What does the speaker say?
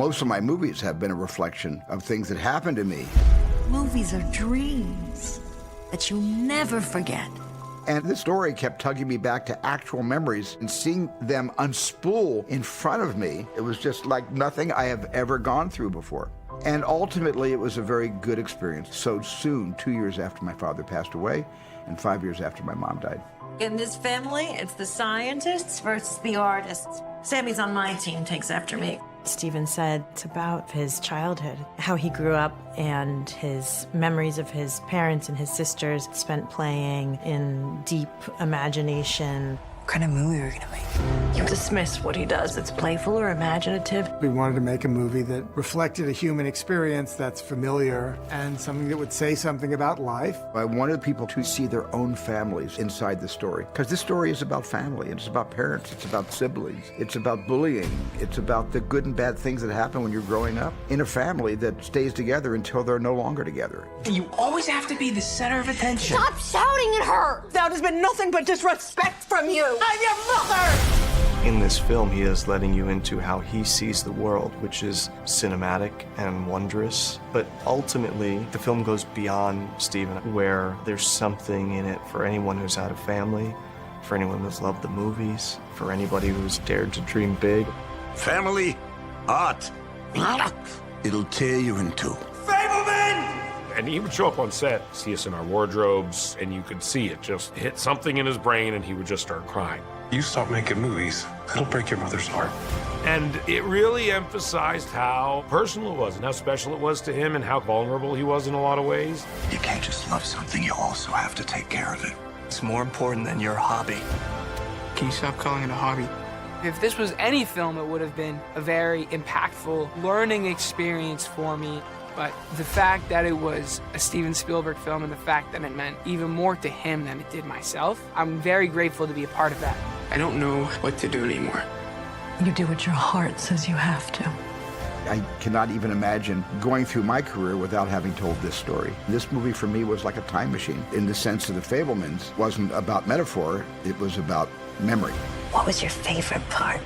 Most of my movies have been a reflection of things that happened to me. Movies are dreams that you'll never forget. And this story kept tugging me back to actual memories, and seeing them unspool in front of me, it was just like nothing I have ever gone through before. And ultimately, it was a very good experience. So soon, 2 years after my father passed away, and 5 years after my mom died. In this family, it's the scientists versus the artists. Sammy's on my team, takes after me. Steven said it's about his childhood, how he grew up and his memories of his parents and his sisters spent playing in deep imagination. What kind of movie are we gonna make? You dismiss what he does. It's playful or imaginative. We wanted to make a movie that reflected a human experience that's familiar and something that would say something about life. I wanted people to see their own families inside the story, because this story is about family, it's about parents, it's about siblings, it's about bullying, it's about the good and bad things that happen when you're growing up in a family that stays together until they're no longer together. You always have to be the center of attention. Stop shouting at her! That has been nothing but disrespect from you. I'm your mother! In this film, he is letting you into how he sees the world, which is cinematic and wondrous. But ultimately, the film goes beyond Steven, where there's something in it for anyone who's had a family, for anyone who's loved the movies, for anybody who's dared to dream big. Family, art, it'll tear you in two. Fabelman! And he would show up on set, see us in our wardrobes, and you could see it just hit something in his brain, and he would just start crying. You stop making movies, it'll break your mother's heart. And it really emphasized how personal it was and how special it was to him and how vulnerable he was in a lot of ways. You can't just love something, you also have to take care of it. It's more important than your hobby. Can you stop calling it a hobby? If this was any film, it would have been a very impactful learning experience for me. But the fact that it was a Steven Spielberg film and the fact that it meant even more to him than it did myself, I'm very grateful to be a part of that. I don't know what to do anymore. You do what your heart says you have to. I cannot even imagine going through my career without having told this story. This movie for me was like a time machine, in the sense that The Fabelmans wasn't about metaphor, it was about memory. What was your favorite part?